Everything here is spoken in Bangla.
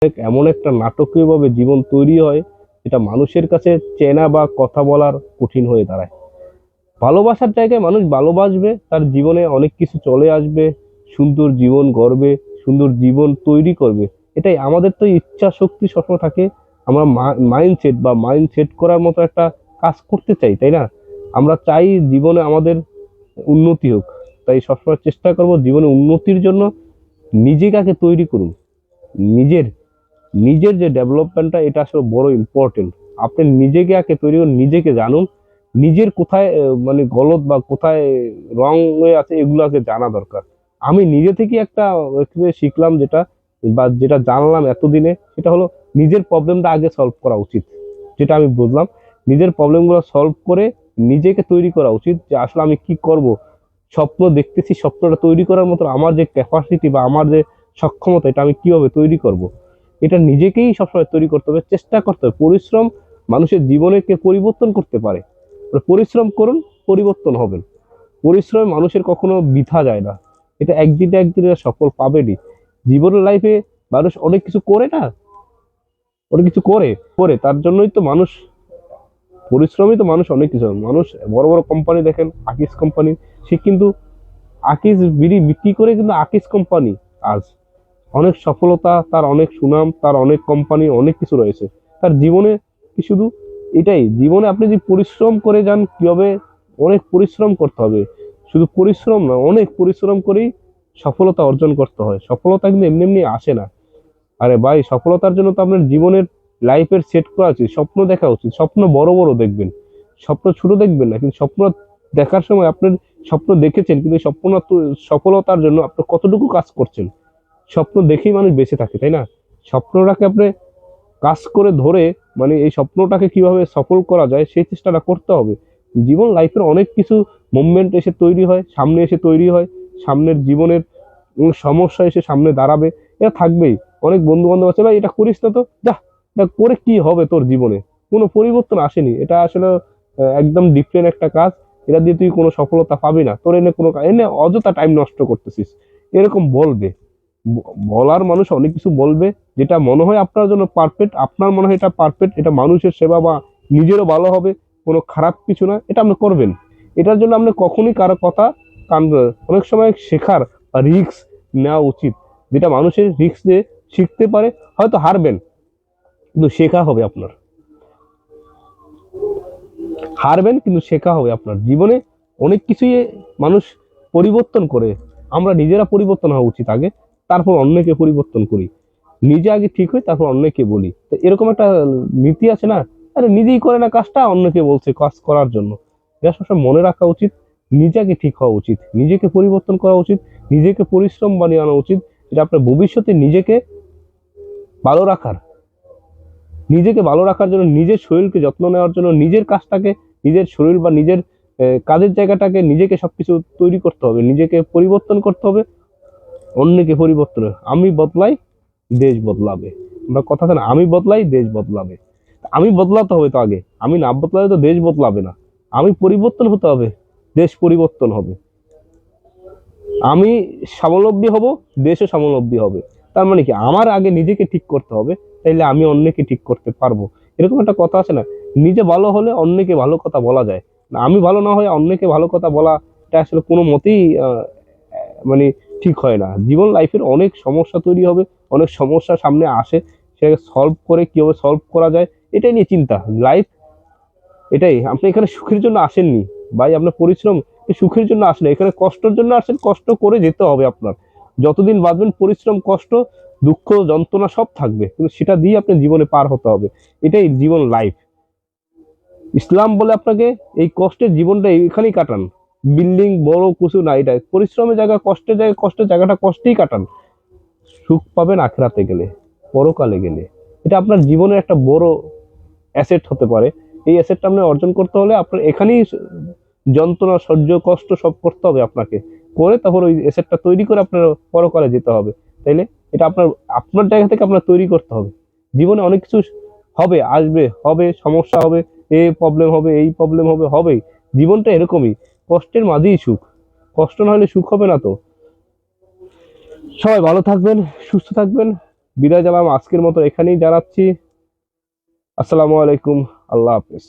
এমন একটা নাটকীয়ভাবে জীবন তৈরি হয় যেটা মানুষের কাছে চেনা বা কথা বলার কঠিন হয়ে দাঁড়ায়। ভালোবাসার জায়গায় মানুষ ভালোবাসবে, তার জীবনে অনেক কিছু চলে আসবে, সুন্দর জীবন গড়বে, সুন্দর জীবন তৈরি করবে। এটাই আমাদের তো ইচ্ছা শক্তি সবসময় থাকে। আমরা মাইন্ড সেট করার মতো একটা কাজ করতে চাই, তাই না? আমরা চাই জীবনে আমাদের উন্নতি হোক। তাই সবসময় চেষ্টা করব জীবনে উন্নতির জন্য নিজেকে আগে তৈরি করুন। নিজের নিজের যে ডেভেলপমেন্টটা এটা আসলে বড় ইম্পর্টেন্ট। আপনি নিজেকে আগে তৈরি করুন, নিজেকে জানুন, নিজের কোথায় মানে গলত বা কোথায় রং হয়ে আছে এগুলো আগে জানা দরকার। আমি নিজে থেকে একটা শিখলাম যেটা বা যেটা জানলাম এতদিনে, সেটা হলো নিজের প্রবলেমটা আগে সলভ করা উচিত। যেটা আমি বুঝলাম, নিজের প্রবলেমগুলো সলভ করে নিজেকে তৈরি করা উচিত যে আসলে আমি কি করব। স্বপ্ন দেখতেছি, স্বপ্নটা তৈরি করার মতো আমার যে ক্যাপাসিটি বা আমার যে সক্ষমতা, এটা আমি কিভাবে তৈরি করব। এটা নিজেকেই সবসময় তৈরি করতে হবে, চেষ্টা করতে হবে। পরিশ্রম মানুষের জীবনকে পরিবর্তন করতে পারে। পরিশ্রম করুন, পরিবর্তন হবেন। পরিশ্রম মানুষের কখনো বৃথা যায় না, এটা একদিন না একদিন সফল পাবেনই। জীবনের লাইফে মানুষ অনেক কিছু করে না, অনেক কিছু করে করে তার জন্যই তো মানুষ, পরিশ্রমই তো মানুষ অনেক কিছু। মানুষ বড় বড় কোম্পানি দেখেন, আকিস কোম্পানি, সে কিন্তু আকিস বিড়ি বিক্রি করে কিন্তু আকিস কোম্পানি আজ অনেক সফলতা, তার অনেক সুনাম, তার অনেক কোম্পানি, অনেক কিছু রয়েছে তার জীবনে। কি শুধু এটাই জীবনে আপনি যদি পরিশ্রম করে যান, কি হবে? অনেক পরিশ্রম করতে হবে। শুধু পরিশ্রম না, অনেক পরিশ্রম করেই সফলতা অর্জন করতে হয়। সফলতা কিন্তু এমনি এমনি আসে না। আরে ভাই, সফলতার জন্য তো আপনার জীবনের লাইফের সেট করা উচিত, স্বপ্ন দেখা উচিত। স্বপ্ন বড় বড় দেখবেন, স্বপ্ন ছোট দেখবেন না। কিন্তু স্বপ্ন দেখার সময় আপনার স্বপ্ন দেখেছেন, কিন্তু স্বপ্ন সফলতার জন্য আপনি কতটুকু কাজ করছেন। স্বপ্ন দেখেই মানুষ বেঁচে থাকে, তাই না? স্বপ্নটাকে আপনি কাজ করে ধরে, মানে এই স্বপ্নটাকে কিভাবে সফল করা যায় সেই চেষ্টাটা করতে হবে। জীবন লাইফের অনেক কিছু মুভমেন্ট এসে তৈরি হয়, সামনে এসে তৈরি হয়। সামনের জীবনের সমস্যা এসে সামনে দাঁড়াবে, এটা থাকবেই। অনেক বন্ধু বান্ধব আছে, ভাই এটা করিস না তো, যা, এটা করে কি হবে, তোর জীবনে কোনো পরিবর্তন আসেনি, এটা আসলে একদম ডিফারেন্ট একটা কাজ, এটা দিয়ে তুই কোনো সফলতা পাবি না, তোর এনে কোনো এনে অযথা টাইম নষ্ট করতেছিস, এরকম বলবে। বলার মানুষ অনেক কিছু বলবে, যেটা মনে হয় আপনার জন্য পারফেক্ট, আপনার মনে হয় এটা পারফেক্ট, এটা মানুষের সেবা বা নিজেরও ভালো হবে, কোনো খারাপ কিছু না, এটা আপনি করবেন। এটার জন্য আপনি কখনই কারো কথা কান, অনেক সময় শেখার বা রিস্ক নেওয়া উচিত। যেটা মানুষের রিস্ক দিয়ে শিখতে পারে, হয়তো হারবেন কিন্তু শেখা হবে আপনার, হারবেন কিন্তু শেখা হবে আপনার জীবনে। অনেক কিছুই মানুষ পরিবর্তন করে, আমরা নিজেরা পরিবর্তন হওয়া উচিত আগে, তারপর অন্যকে পরিবর্তন করি। নিজে আগে ঠিক হই, তারপর অন্যকে বলি। তো এরকম একটা নীতি আছে না, আরে নিজেই করে না কাজটা, অন্যকে বলছে কাজ করার জন্য। এটা সবসময় মনে রাখা উচিত। নিজে আগে ঠিক হওয়া উচিত, নিজেকে পরিবর্তন করা উচিত, নিজেকে পরিশ্রম বানিয়ে আনা উচিত। এটা আপনার ভবিষ্যতে নিজেকে ভালো রাখার, নিজেকে ভালো রাখার জন্য, নিজের শরীরকে যত্ন নেওয়ার জন্য, নিজের কাজটাকে, নিজের শরীর বা নিজের কাজের জায়গাটাকে নিজেকে সবকিছু তৈরি করতে হবে, নিজেকে পরিবর্তন করতে হবে, অন্যকে পরিবর্তন হবে। আমি বদলাই, দেশ বদলাবে। আমরা কথা আছে না, আমি বদলাই, দেশ বদলাবে। আমি বদলাতে হবে তো আগে, আমি না বদলালে তো দেশ বদলাবে না। আমি পরিবর্তন হতে হবে, দেশ পরিবর্তন হবে। আমি স্বাবলম্বী হব, দেশও স্বাবলম্বী হবে। তার মানে কি, আমার আগে নিজেকে ঠিক করতে হবে, তাইলে আমি অন্যকে ঠিক করতে পারবো। এরকম একটা কথা আছে না, নিজে ভালো হলে অন্যকে ভালো কথা বলা যায় না, আমি ভালো না হয়ে অন্যকে ভালো কথা বলা, এটা আসলে কোনো মতেই মানে ঠিক হয় না। জীবন লাইফের অনেক সমস্যা তৈরি হবে, অনেক সমস্যা সামনে আসে, সেটাকে সলভ করে কিভাবে সলভ করা যায়, এটাই নিয়ে চিন্তা লাইফ। এটাই, আপনি এখানে সুখের জন্য আসেননি ভাই, আপনার পরিশ্রম সুখের জন্য আসলে, এখানে কষ্টের জন্য আসেন, কষ্ট করে যেতে হবে আপনার। যতদিন বাঁচবেন পরিশ্রম, কষ্ট, দুঃখ, যন্ত্রণা সব থাকবে, কিন্তু সেটা দিয়ে আপনি জীবনে পার হতে হবে। এটাই জীবন লাইফ। ইসলাম বলে আপনাকে এই কষ্টের জীবনটা এখানেই কাটান, বিল্ডিং বড় কিছু না, এটা পরিশ্রমের জায়গা, কষ্টের জায়গা, কষ্টের জায়গাটা কষ্টেই কাটান। সুখ পাবেন আখেরাতে গেলে, পরকালে গেলে। এটা আপনার জীবনের একটা বড় অ্যাসেট হতে পারে। এই অ্যাসেটটা আপনি অর্জন করতে হলে আপনার এখানেই যন্ত্রণা, সহ্য, কষ্ট সব করতে হবে আপনাকে, করে তারপর ওই অ্যাসেটটা তৈরি করে আপনার পরকালে যেতে হবে। তাইলে এটা আপনার আপনার জায়গা থেকে আপনার তৈরি করতে হবে। জীবনে অনেক কিছু হবে, আসবে, হবে, সমস্যা হবে, এই প্রবলেম হবে, এই প্রবলেম হবে, হবেই। জীবনটা এরকমই, কষ্টের মাঝেই সুখ, কষ্ট না হলে সুখ হবে না তো। সবাই ভালো থাকবেন, সুস্থ থাকবেন, বিদায় জানালাম, আজকের মতো এখানেই জানাচ্ছি। আসসালামু আলাইকুম, আল্লাহ হাফেজ।